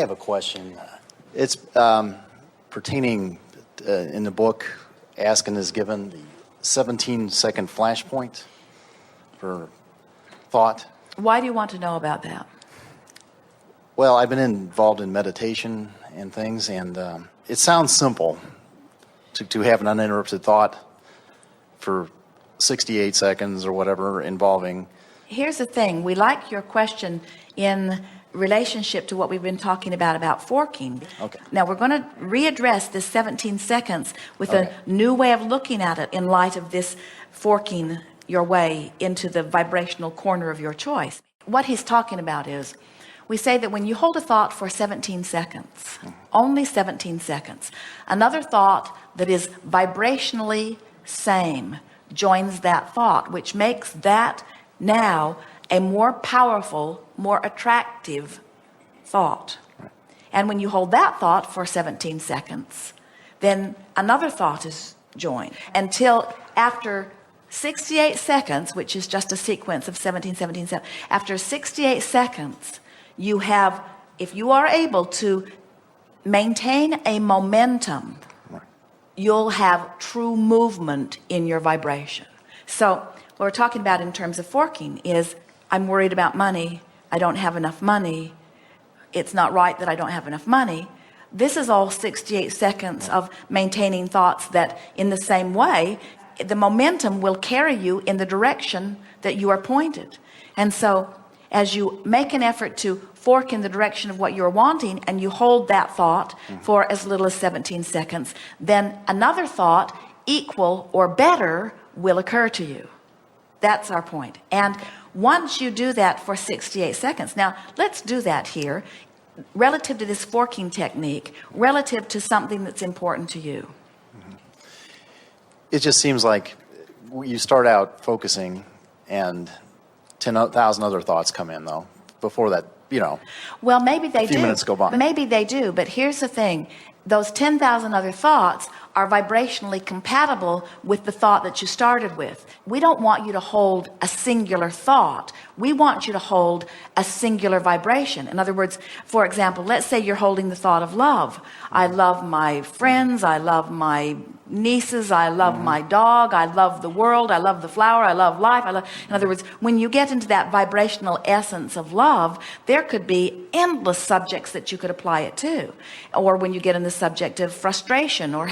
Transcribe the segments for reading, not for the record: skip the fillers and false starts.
have a question. It's pertaining in the book, Askin is given the 17-second flashpoint for thought. Why do you want to know about that? Well, I've been involved in meditation and things, and it sounds simple to have an uninterrupted thought for 68 seconds or whatever involving. Here's the thing. We like your question in relationship to what we've been talking about forking. Okay. Now we're going to readdress this 17 seconds with a new way of looking at it in light of this forking your way into the vibrational corner of your choice. What he's talking about is, we say that when you hold a thought for 17 seconds, only 17 seconds, another thought that is vibrationally same joins that thought, which makes that now a more powerful, more attractive thought. And when you hold that thought for 17 seconds, then another thought is joined until after 68 seconds, which is just a sequence of 17, 17, 17. After 68 seconds, you have, if you are able to maintain a momentum, you'll have true movement in your vibration. So what we're talking about in terms of forking is, I'm worried about money. I don't have enough money. It's not right that I don't have enough money. This is all 68 seconds of maintaining thoughts that in the same way, the momentum will carry you in the direction that you are pointed. And so as you make an effort to fork in the direction of what you're wanting, and you hold that thought for as little as 17 seconds, then another thought equal or better will occur to you. That's our point. And once you do that for 68 seconds, now let's do that here relative to this forking technique, relative to something that's important to you. It just seems like you start out focusing and 10,000 other thoughts come in, though, before that, Well, maybe they do. A few minutes go by. Maybe they do, but here's the thing. Those 10,000 other thoughts are vibrationally compatible with the thought that you started with. We don't want you to hold a singular thought. We want you to hold a singular vibration. In other words, for example, let's say you're holding the thought of love. I love my friends. I love my nieces. I love my dog. I love the world. I love the flower. I love life. In other words, when you get into that vibrational essence of love, there could be endless subjects that you could apply it to. Or when you get in the subject of frustration, or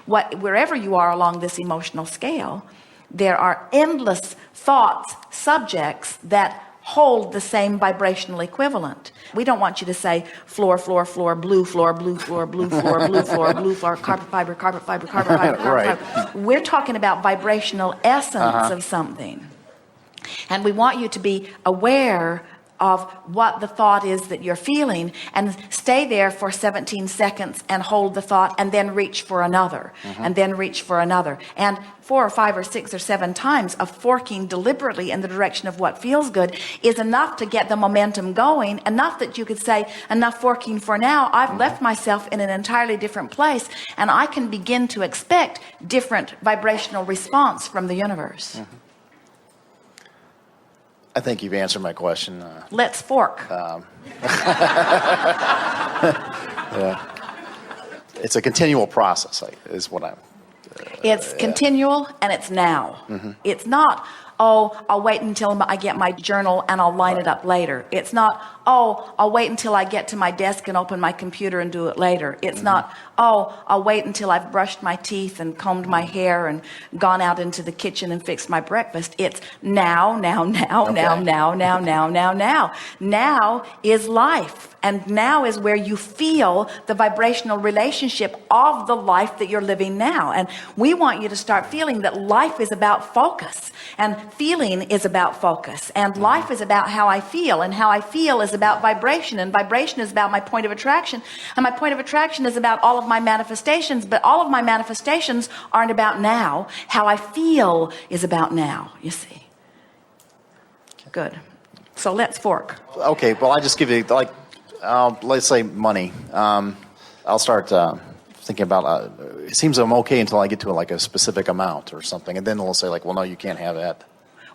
wherever you are along this emotional scale, there are endless thoughts, subjects that hold the same vibrational equivalent. We don't want you to say floor, floor, floor, blue floor, blue floor, blue floor, blue floor, blue floor, carpet fiber, carpet fiber, carpet fiber, carpet fiber. We're talking about vibrational essence of something. And we want you to be aware of what the thought is that you're feeling, and stay there for 17 seconds and hold the thought, and then reach for another, and then reach for another. And 4 or 5 or 6 or 7 times of forking deliberately in the direction of what feels good is enough to get the momentum going, enough that you could say, enough forking for now. I've left myself in an entirely different place, and I can begin to expect different vibrational response from the universe. I think you've answered my question. Let's fork. It's a continual process, is what I'm. It's continual, and it's now. It's not, I'll wait until I get my journal and I'll line it up later. It's not, I'll wait until I get to my desk and open my computer and do it later. It's not, I'll wait until I've brushed my teeth and combed my hair and gone out into the kitchen and fixed my breakfast. It's now. Now is life. And now is where you feel the vibrational relationship of the life that you're living now. And we want you to start feeling that life is about focus, and feeling is about focus, and life is about how I feel, and how I feel is about vibration, and vibration is about my point of attraction, and my point of attraction is about all of my manifestations, but all of my manifestations aren't about now. How I feel is about now, you see. Good. So let's fork. Okay, well, I just give you, let's say money. I'll start thinking about, it seems I'm okay until I get to a specific amount or something, and then they'll say well, no, you can't have that.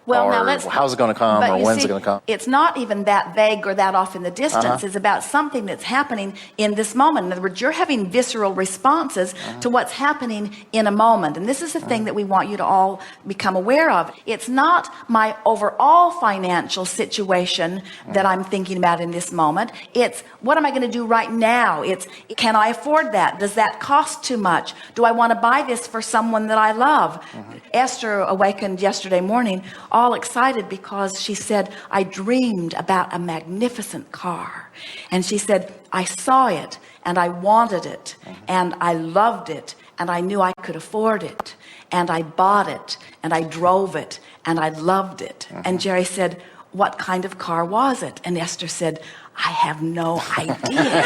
Well, or now let's. how's it going to come, but or you when's see, it going to come? It's not even that vague or that off in the distance. It's about something that's happening in this moment. In other words, you're having visceral responses to what's happening in a moment. And this is the thing that we want you to all become aware of. It's not my overall financial situation that I'm thinking about in this moment. It's what am I going to do right now? It's can I afford that? Does that cost too much? Do I want to buy this for someone that I love? Esther awakened yesterday morning all excited because she said, I dreamed about a magnificent car. And she said, I saw it and I wanted it and I loved it and I knew I could afford it and I bought it and I drove it and I loved it. And Jerry said, what kind of car was it? And Esther said, I have no idea.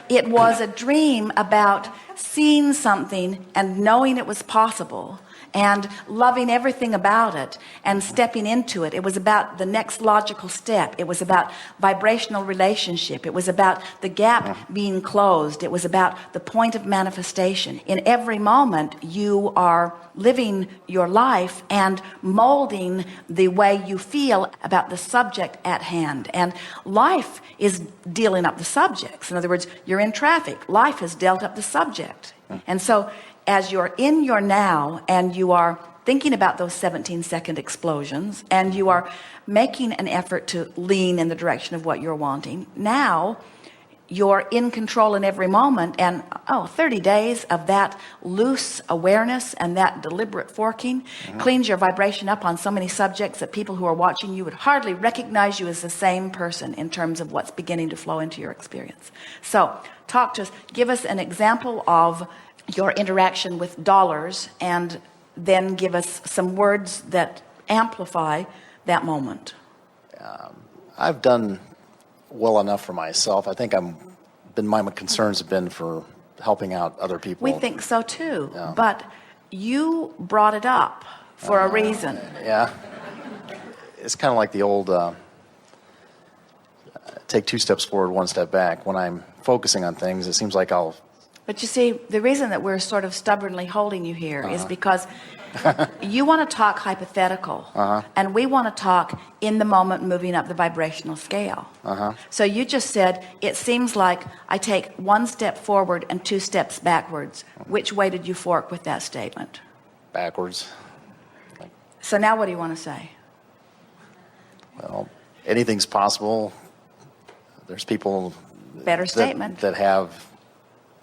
It was a dream about seeing something and knowing it was possible and loving everything about it and stepping into it. It was about the next logical step. It was about vibrational relationship. It was about the gap being closed. It was about the point of manifestation. In every moment, you are living your life and molding the way you feel about the subject at hand. And life is dealing up the subjects. In other words, you're in traffic. Life has dealt up the subject. And so as you're in your now and you are thinking about those 17-second explosions and you are making an effort to lean in the direction of what you're wanting, now you're in control in every moment. And 30 days of that loose awareness and that deliberate forking cleans your vibration up on so many subjects that people who are watching you would hardly recognize you as the same person in terms of what's beginning to flow into your experience. So talk to us, give us an example of your interaction with dollars, and then give us some words that amplify that moment. I've done well enough for myself. I think my concerns have been for helping out other people. We think so too, but you brought it up for a reason. Yeah. It's kind of like the old take 2 steps forward, 1 step back. When I'm focusing on things, it seems like But you see, the reason that we're sort of stubbornly holding you here is because you want to talk hypothetical, and we want to talk in the moment, moving up the vibrational scale. So you just said, it seems like I take 1 step forward and 2 steps backwards. Which way did you fork with that statement? backwards. So now what do you want to say? Well, anything's possible. There's people Better statement. that have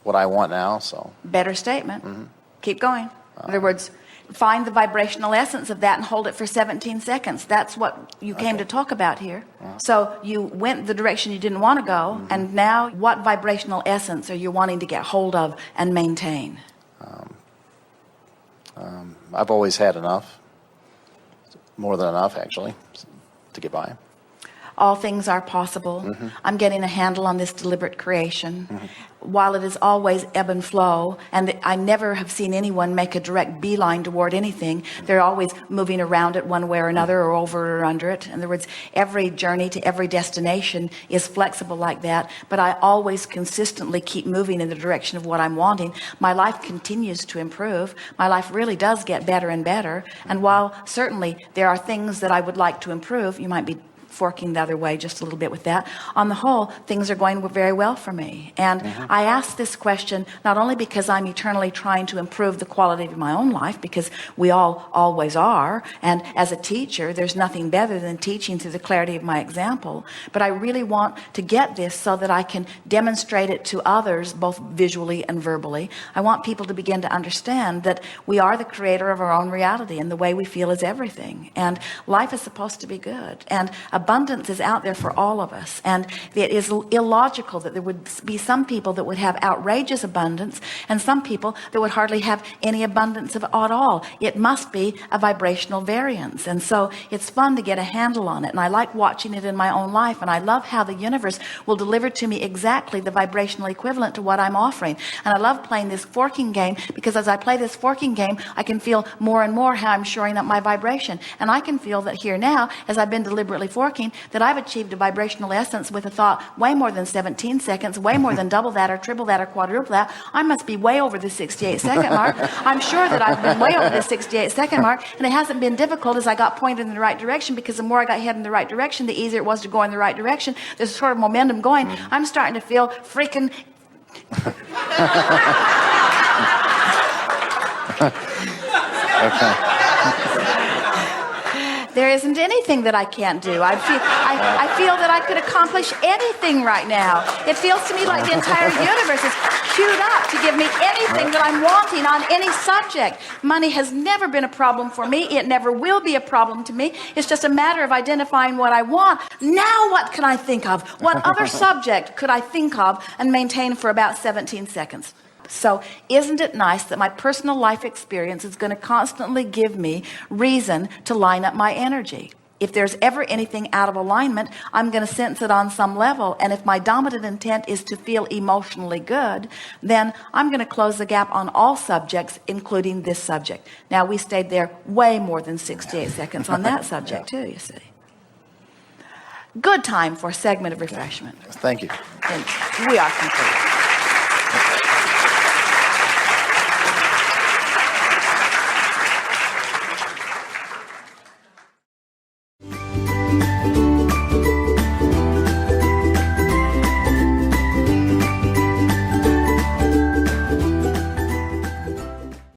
what I want now, so. Better statement. Keep going. In other words, find the vibrational essence of that and hold it for 17 seconds. That's what you came to talk about here. So you went the direction you didn't want to go, and now what vibrational essence are you wanting to get hold of and maintain? I've always had enough, more than enough actually, to get by. All things are possible. I'm getting a handle on this deliberate creation. While it is always ebb and flow, and I never have seen anyone make a direct beeline toward anything. They're always moving around it one way or another, or over or under it. In other words, every journey to every destination is flexible like that, but I always consistently keep moving in the direction of what I'm wanting. My life continues to improve. My life really does get better and better. And while certainly there are things that I would like to improve, you might be forking the other way just a little bit with that. On the whole, things are going very well for me. And I ask this question not only because I'm eternally trying to improve the quality of my own life, because we all always are, and as a teacher there's nothing better than teaching through the clarity of my example, but I really want to get this so that I can demonstrate it to others, both visually and verbally. I want people to begin to understand that we are the creator of our own reality, and the way we feel is everything, and life is supposed to be good, and abundance is out there for all of us. And it is illogical that there would be some people that would have outrageous abundance and some people that would hardly have any abundance at all. It must be a vibrational variance. And so it's fun to get a handle on it. And I like watching it in my own life. And I love how the universe will deliver to me exactly the vibrational equivalent to what I'm offering. And I love playing this forking game, because as I play this forking game, I can feel more and more how I'm shoring up my vibration. And I can feel that here now, as I've been deliberately forking, forking that I've achieved a vibrational essence with a thought way more than 17 seconds, way more than double that or triple that or quadruple that. I must be way over the 68-second mark. I'm sure that I've been way over the 68-second mark, and it hasn't been difficult as I got pointed in the right direction, because the more I got headed in the right direction, the easier it was to go in the right direction. There's sort of momentum going. I'm starting to feel freaking... There isn't anything that I can't do. I feel that I could accomplish anything right now. It feels to me like the entire universe is queued up to give me anything that I'm wanting on any subject. Money has never been a problem for me. It never will be a problem to me. It's just a matter of identifying what I want. Now what can I think of? What other subject could I think of and maintain for about 17 seconds? So isn't it nice that my personal life experience is going to constantly give me reason to line up my energy? If there's ever anything out of alignment, I'm going to sense it on some level. And if my dominant intent is to feel emotionally good, then I'm going to close the gap on all subjects, including this subject. Now, we stayed there way more than 68 seconds on that subject, too, you see. Good time for a segment of refreshment. Thank you. And we are complete.